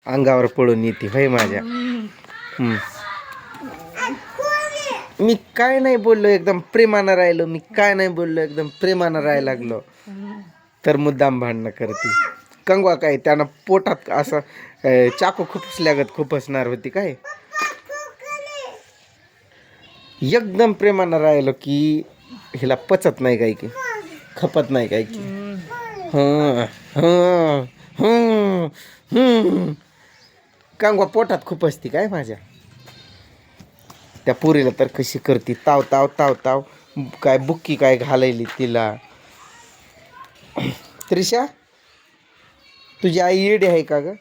अंगावर पळून येते होय माझ्या. मी काय नाही बोललो, एकदम प्रेमानं राहिलो. मी काय नाही बोललो, एकदम प्रेमानं राहायला लागलो तर मुद्दाम भांडणं करते. कंगवा काय त्यानं पोटात असं चाकू खुपसल्यागत खुपसणार होती काय. एकदम प्रेमानं राहिलो की हिला पचत नाही काय की, खपत नाही काय की. कंगवा पोटात खुपसती काय माझ्या. त्या पुरीला तर कशी करते, ताव ताव ताव ताव. काय बुक्की काय घालायली तिला. त्रिशा, तुझी आई येडी आहे का ग?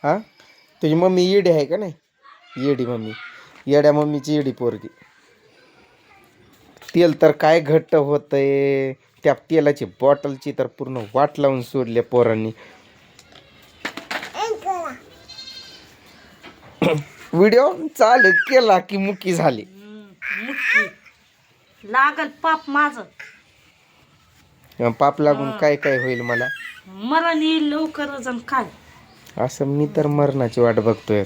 हा, तुझी मम्मी येडी आहे का नाही? येडी मम्मी, येड्या मम्मीची येडी पोरगी. तेल तर काय घट्ट होतंय, त्या तेलाची बॉटलची तर पूर्ण वाट लावून सोडल्या पोरांनी. व्हिडिओ चालू केला की मुकी झाली. लागल पाप माझं. पाप लागून काय काय होईल मला? मरण येईल लवकरच. काय असं मी तर मरणाची वाट बघतोय.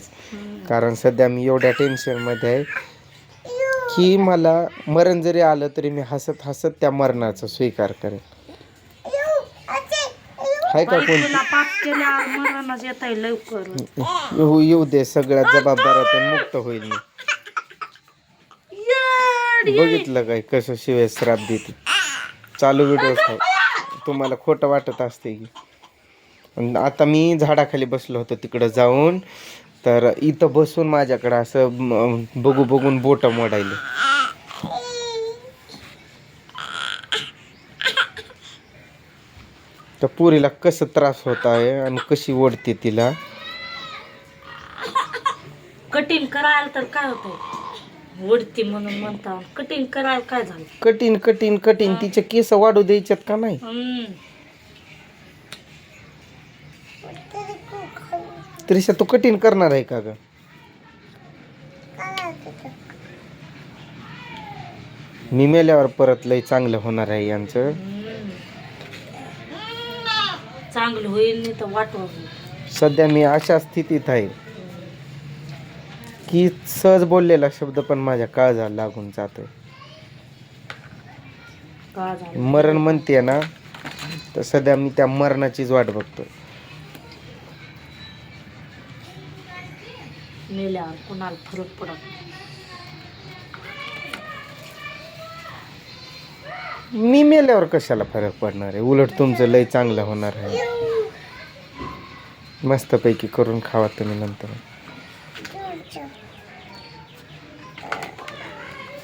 कारण सध्या मी एवढ्या टेन्शनमध्ये आहे की मला मरण जरी आलं तरी मी हसत हसत त्या मरणाचा स्वीकार करेन. हाय का कोण? पाप केल्यावर मरणच येत आहे लवकर. येऊ दे, सगळ्या जबाबदाऱ्यातून मुक्त होईल मी. बघितलं काय कसं शिवाय श्राप देते. चालू व्हिडिओ तुम्हाला खोटं वाटत असते की. आता मी झाडाखाली बसलो होतो तिकडं जाऊन, तर इथं बसून माझ्याकडं असं बघू बघून बोट मोडायले. त्या पुरीला कसं त्रास होत आहे आणि कशी ओढते तिला. कटिंग करायला तर काय होतं, ओढती म्हणून म्हणता. कटिंग करायला काय झालं? कठीण कठीण कठीण तिचे केस वाढू द्यायच्यात का नाही? त्रिशा, तू कठीण करणार आहे का ग? मी मेल्यावर परत लय चांगलं होणार आहे यांचं. चांगलं होईल नाही तर वाटवा. सध्या मी अशा स्थितीत आहे की सहज बोललेला शब्द पण माझ्या काळजाला लागून जातोय. मरण म्हणते ना, तर सध्या मी त्या मरणाचीच वाट बघतोय. मेल्यावर कुणाला फरक पडत. मी मेल्यावर कशाला फरक पडणार आहे? उलट तुमचं लय चांगलं होणार आहे. मस्तपैकी करून खावा तुम्ही नंतर.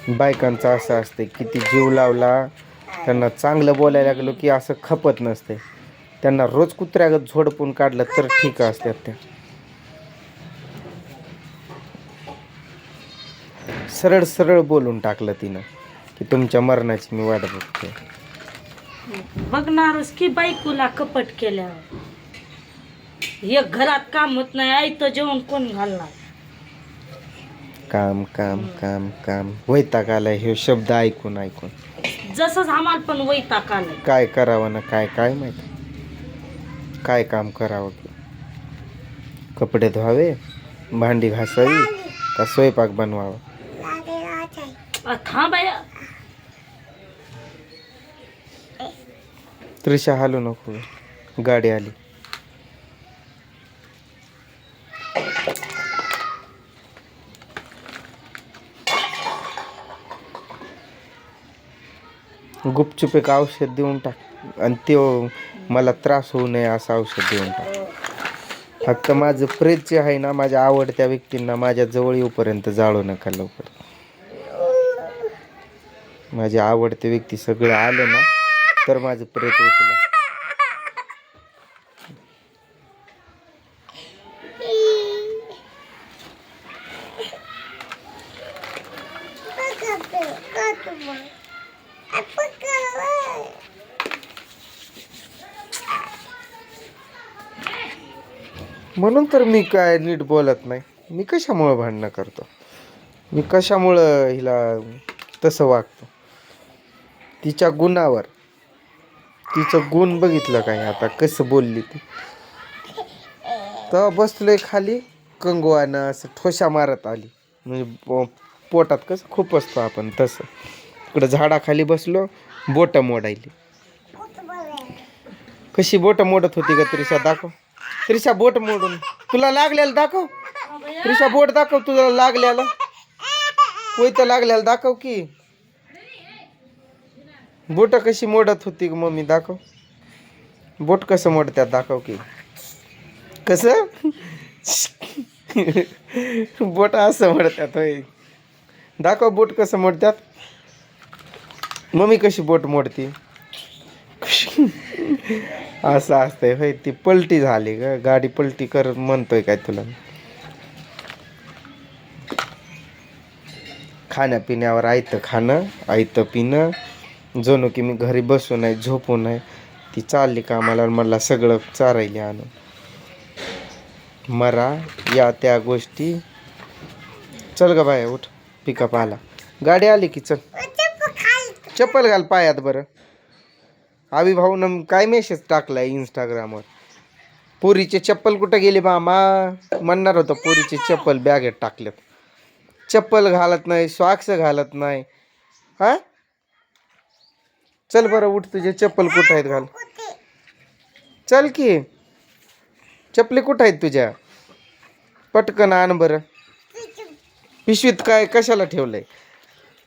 बायकांचं असं असते, किती जीव लावला त्यांना चांगलं बोलायला लागलो की असं खपत नसते. त्यांना रोज कुत्र्यागत झोडपून काढलं तर ठीक असतात त्या. सरळ सरळ बोलून टाकलं तिनं की तुमच्या मरणाची मी वाट बघते. बघणारच की बायकोला कपट केल्यावर. एक घरात काम होत नाही, आई तर जेवण कोण घालणार? काम काम काम काम. वैताग आलाय हे शब्द ऐकून ऐकून. जसंच आम्हाला पण वैताग आलाय. काय करावं ना काय काय माहिती. काय काम करावं की? कपडे धुवावे, भांडी घासावी का स्वयंपाक बनवावा? थांब बाया. त्रिशा, हालू नको, गाडी आली. गुपचूप एक औषध देऊन टाक आणि ते मला त्रास होऊ नये असं औषध देऊन टाक. फक्त माझं प्रेत जे आहे ना, माझ्या आवडत्या व्यक्तींना माझ्या जवळ येऊपर्यंत जाळू नका लवकर. माझे आवडते व्यक्ती सगळं आलं ना तर माझं प्रेत उचला. म्हणून तर मी काय नीट बोलत नाही. मी कशामुळं भांडणं करतो? मी कशामुळं हिला तसं वागतो? तिच्या गुणावर. तिचं गुण बघितलं काय आता कसं बोलली ती. तेव्हा बसलोय खाली, कंगवानं असं ठोशा मारत आली. म्हणजे पोटात कसं खूप असतो आपण तसं. इकडं झाडाखाली बसलो, बोटं मोडायली. कशी बोटं मोडत होती का त्रिशा? दाखव त्रिशा बोट मोडून. तुला लागलेलं दाखव त्रिशा, बोट दाखव तुला लागलेलं. कोयतं लागलेलं दाखव की. बोट कशी मोडत होती मम्मी? दाखव बोट कसं मोडत्यात, दाखव की. कसं बोट असं मोडत्यात होय? दाखव बोट कसं मोडत्यात. मम्मी कशी बोट मोडती? असं असतंय होय? ती पलटी झाली ग, गाडी पलटी कर म्हणतोय काय तुला? खाण्यापिण्यावर आयतं खाणं, आयतं पिणं, जणू की मी घरी बसू नाही, झोपू नाही. ती चालली कामाला, मला सगळं चारायली आणून. मरा या त्या गोष्टी. चल ग बाय, उठ, पिकअप आला, गाडी आली की. चल चप्पल घाल पायात. बरं आवी भाऊन काय मेसेज टाकलाय इंस्टाग्रामवर? पोरीचे चप्पल कुठं गेली मामा? म्हणणार होतं पोरीचे चप्पल बॅगेत टाकलेत. चप्पल घालत नाही, सॉक्स घालत नाही. हा चल बरं उठ, तुझे चप्पल कुठं आहेत? घाल. चल की, चपली कुठं आहेत तुझ्या? पटकन आण बरं. पिशवीत काय कशाला ठेवलंय?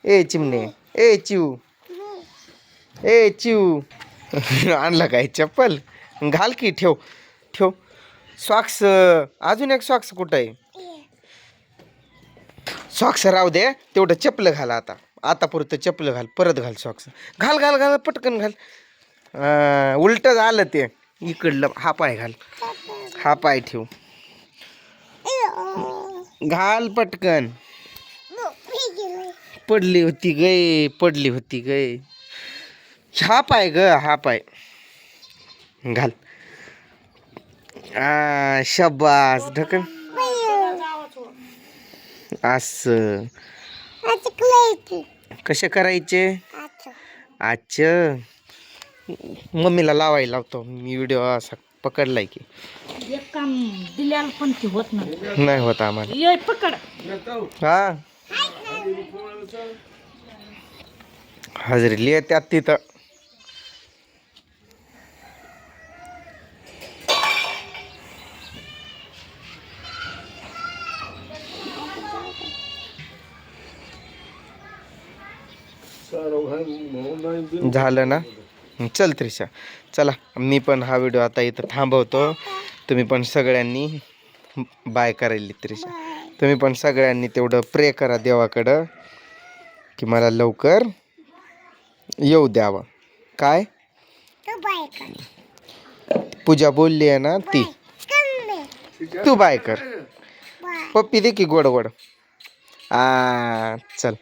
ए चिमणे, ए चिव, ए चिव. आणला काय चप्पल? घाल की. ठेव ठेव. सॉक्स, अजून एक सॉक्स कुठं आहे? सॉक्स राहू दे, तेवढं चपलं घाल. आता पुरतं चपलं घाल, परत घाल सॉक्स. घाल घाल घाल पटकन घाल. उलट झालं ते, इकडलं. हा पाय घाल, हा पाय ठेव. घाल पटकन. पडली होती गे, पडली होती गे. हा पाय ग, हा पाय घाल. शब्बास. ढकन असं. कसे करायचे? अच्छा, मम्मीला लावायला लावतो मी व्हिडिओ. असा पकडलाय की. एक काम दिल्याला पण ते होत नाही. नाही होत आम्हाला. ये पकड. हा हजरी लिह त्यात तिथं. झालं ना? चल त्रिशा, चला. मी पण हा व्हिडिओ आता इथं थांबवतो. तुम्ही पण सगळ्यांनी बाय करायली. त्रिशा, तुम्ही पण सगळ्यांनी तेवढं प्रे करा देवाकडं की मला लवकर येऊ द्यावं. काय पूजा बोलली आहे ना ती. तू बाय कर. पप्पी दे की गोड गोड. चल.